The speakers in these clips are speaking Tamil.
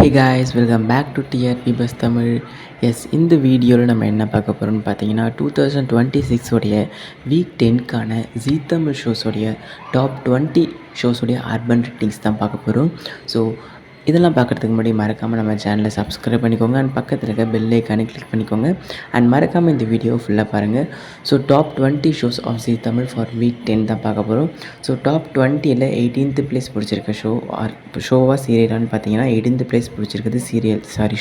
Hey guys, welcome back to TRP Bus Tamil. Yes இந்த வீடியோவில் நம்ம என்ன பார்க்க போகிறோம்னு பார்த்தீங்கன்னா 2026 உடைய வீக் 10க்கான ஜீ தமிழ் ஷோஸோடைய டாப் 20 ஷோஸோடைய அர்பன் ரேட்டிங்ஸ் தான் பார்க்க போகிறோம். ஸோ இதெல்லாம் பார்க்குறதுக்கு முன்னாடி மறக்காமல் நம்ம சேனலை சப்ஸ்கிரைப் பண்ணிக்கோங்க அண்ட் பக்கத்தில் இருக்க பெல் ஐக்கானை கிளிக் பண்ணிக்கோங்க அண்ட் மறக்காமல் இந்த வீடியோ ஃபுல்லாக பாருங்கள். So top 20 shows of Zee Tamil for week 10 தான் பார்க்க போகிறோம். ஸோ டாப் 20ல் 18th பிளேஸ் பிடிச்சிருக்க ஷோவாக சீரியலான்னு பார்த்தீங்கன்னா 18th பிளேஸ் பிடிச்சிருக்குது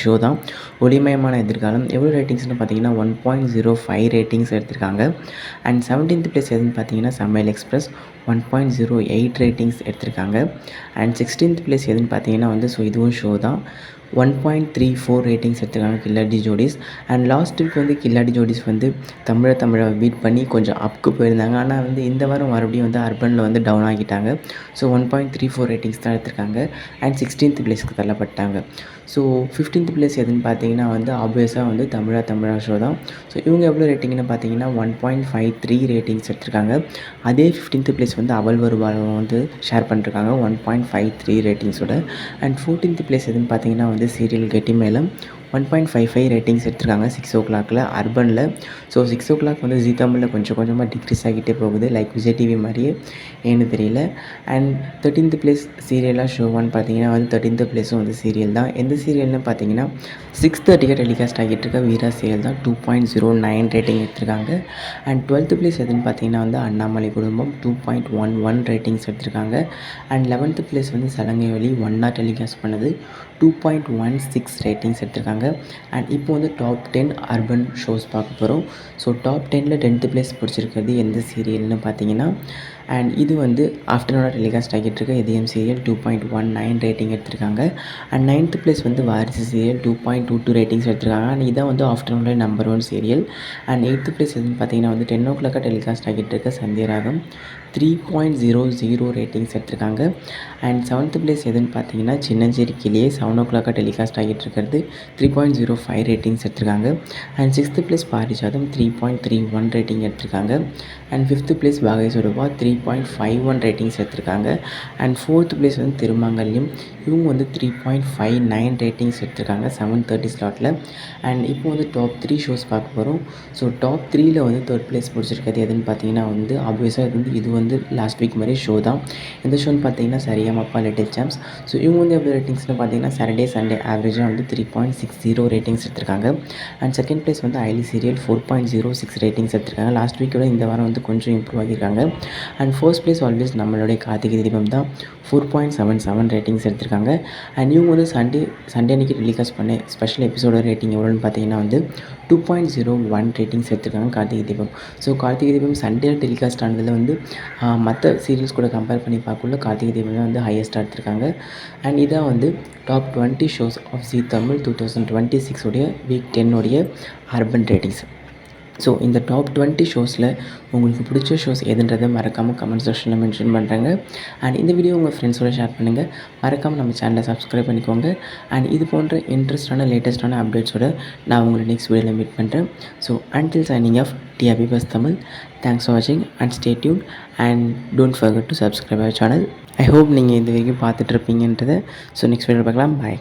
ஷோ தான். ஒளிமயமான எதிர்காலம். எவ்வளோ ரேட்டிங்ஸ்னு பார்த்தீங்கன்னா 1.05 ரேட்டிங்ஸ் எடுத்திருக்காங்க. அண்ட் 17th பிளேஸ் எதுன்னு பார்த்தீங்கன்னா சமையல் எக்ஸ்பிரஸ் 1.08 ரேட்டிங்ஸ் எடுத்திருக்காங்க. அண்ட் 16th பிளேஸ் எதுன்னு பார்த்தீங்கன்னா இதுவும் ஷோ தான். 1.34 ரேட்டிங்ஸ் எடுத்துருக்காங்க கில்லாடி ஜோடிஸ். அண்ட் லாஸ்ட் வீக் கில்லாடி ஜோடிஸ் தமிழை பீட் பண்ணி கொஞ்சம் அப்க்கு போயிருந்தாங்க. ஆனால் இந்த வாரம் மறுபடியும் அர்பனில் டவுன் ஆகிட்டாங்க. ஸோ 1.34 ரேட்டிங்ஸ் தான் எடுத்திருக்காங்க. அண்ட் 16th பிளேஸ்க்கு தள்ளப்பட்டாங்க. ஸோ 15th பிளேஸ் எதுன்னு பார்த்தீங்கன்னா ஆப்வியஸாக தமிழா ஷோ தான். ஸோ இவங்க எவ்வளோ ரேட்டிங்னு பார்த்தீங்கன்னா 1.53 ரேட்டிங்ஸ் எடுத்திருக்காங்க. அதே 15th பிளேஸ் அவள் வருவாள் ஷேர் பண்ணிருக்காங்க 1.53 ரேட்டிங்ஸோட. அண்ட் 14th பிளேஸ் எதுன்னு பார்த்தீங்கன்னா சீரியல் கெட்டி மேலம் 1.55 ரேட்டிங்ஸ் எடுத்திருக்காங்க 6 o'clock அர்பனில். ஸோ 6 o'clock ஜீ தமிழில் கொஞ்சம் கொஞ்சமாக டிக்ரீஸ் ஆகிட்டே போகுது, லைக் விஜய் டிவி மாதிரியே, ஏன்னு தெரியல. அண்ட் 13th பிளேஸ் சீரியலாக ஷோவான்னு பார்த்தீங்கன்னா 13th பிளேஸும் சீரியல் தான். எந்த சீரியல்னு பார்த்தீங்கன்னா 6:30 டெலிகாஸ்ட் ஆகிட்டு இருக்க வீரா சீரியல் தான். 2.09 ரேட்டிங் எடுத்திருக்காங்க. அண்ட் 12th பிளேஸ் எதுன்னு பார்த்தீங்கன்னா அண்ணாமலை குடும்பம் 2.11 ரேட்டிங்ஸ் எடுத்திருக்காங்க. அண்ட் 11th பிளேஸ் சலங்கை ஒலி 1 hour டெலிகாஸ்ட் பண்ணது 2.16 ரேட்டிங்ஸ் எடுத்திருக்காங்க. அண்ட் இப்போ டாப் 10 அர்பன் ஷோஸ் பார்க்க போகிறோம். ஸோ டாப் 10ல் 10th பிளேஸ் பிடிச்சிருக்கிறது எந்த சீரியல்னு பார்த்தீங்கன்னா, அண்ட் இது ஆஃப்டர்நூனாக டெலிகாஸ்ட் ஆகிட்டு இருக்க இதயம் சீரியல் 2.19 ரேட்டிங் எடுத்திருக்காங்க. And 9th place Vaarisu serial 2.22 ratings எடுத்திருக்காங்க. அண்ட் இதான் ஆஃப்டர்நூனில் number 1 serial. And 8th place எதுன்னு பார்த்தீங்கன்னா 10 o'clock டெலிகாஸ்ட் ஆகிட்டு இருக்க சந்தியராகம் 3.00 ரேட்டிங்ஸ் எடுத்திருக்காங்க. அண்ட் 7th பிளேஸ் எதுன்னு பார்த்தீங்கன்னா சின்னஞ்சேரி கிளியே 7 o'clock டெலிகாஸ்ட் ஆகிட்டு இருக்கிறது 3.05 ரேட்டிங்ஸ் எடுத்திருக்காங்க. And 6th place Parijatham 3.31 rating எடுத்திருக்காங்க. அண்ட் 5th பிளேஸ் வாகை சுடுவா 3.51 ரேட்டிங்ஸ் எடுத்திருக்காங்க. அண்ட் 4th பிளேஸ் திருமாங்கல்யம், இவங்க 3.59 ரேட்டிங்ஸ் எடுத்திருக்காங்க 7:30 ஸ்லாட்டில். அண்ட் இப்போ டாப் 3 ஷோஸ் பார்க்க போகிறோம். ஸோ டாப் 3ல் 3rd பிளேஸ் பிடிச்சிருக்கிறது எதுன்னு பார்த்தீங்கன்னா ஆப்வியஸாக இது லாஸ்ட் வீக் மாதிரி ஷோ தான். இந்த ஷோன்னு பார்த்தீங்கன்னா சரிகமப்பா லிட்டில் சாம்ப்ஸ். ஸோ இவங்க எவ்வளோ ரேட்டிங்ஸ்னு பார்த்தீங்கன்னா சாட்டர்டே சண்டே ஆவரேஜாக 3.60 ரேட்டிங்ஸ் எடுத்திருக்காங்க. அண்ட் செகண்ட் பிளேஸ் ஐலி சீரியல் 4.06 ரேட்டிங்ஸ் எடுத்திருக்காங்க. லாஸ்ட் வீக்கோட இந்த வாரம் கொஞ்சம் இம்ப்ரூவ் ஆகியிருக்காங்க. அண்ட் ஃபர்ஸ்ட் பிளேஸ் ஆல்வேஸ் நம்மளுடைய கார்த்திகை தீபம் தான் 4.77 ரேட்டிங்ஸ் எடுத்திருக்காங்க. அண்ட் இவங்க சண்டே அன்றைக்கி டெலிகாஸ்ட் பண்ண ஸ்பெஷல் எபிசோட ரேட்டிங் எவ்வளோன்னு பார்த்தீங்கன்னா 2.01 ரேட்டிங்ஸ் எடுத்திருக்காங்க Karthigai Deepam. So Karthigai Deepam Sunday telecast ஆனதில் மற்ற சீரியல்ஸ் கூட கம்பேர் பண்ணி பார்க்கல கார்த்திகை தீபம் தான் ஹையஸ்ட்டாக எடுத்திருக்காங்க. அண்ட் இதான் top 20 shows of Zee Tamil 2026 உடைய வீக் 10 உடைய அர்பன் ரேட்டிங்ஸ். ஸோ இந்த டாப் 20 ஷோஸில் உங்களுக்கு பிடிச்ச ஷோஸ் எதுன்றதை மறக்காமல் கமெண்ட் செக்ஷனில் மென்ஷன் பண்ணுறேங்க. அண்ட் இந்த வீடியோ உங்கள் ஃப்ரெண்ட்ஸோட ஷேர் பண்ணுங்கள். மறக்காமல் நம்ம சேனலை சப்ஸ்கிரைப் பண்ணிக்கோங்க. அண்ட் இது போன்ற இன்ட்ரெஸ்டான லேட்டஸ்ட்டான அப்டேட்ஸோட நான் உங்களை நெக்ஸ்ட் வீடியோவில் மீட் பண்ணுறேன். So until signing off TRP buzz Tamil. Thanks for வாட்சிங் and stay tuned and don't forget to subscribe our channel. I hope நீங்கள் இது வரைக்கும் பார்த்துட்ருப்பீங்கன்றதை. ஸோ நெக்ஸ்ட் வீடியோ பார்க்கலாம். பாய்.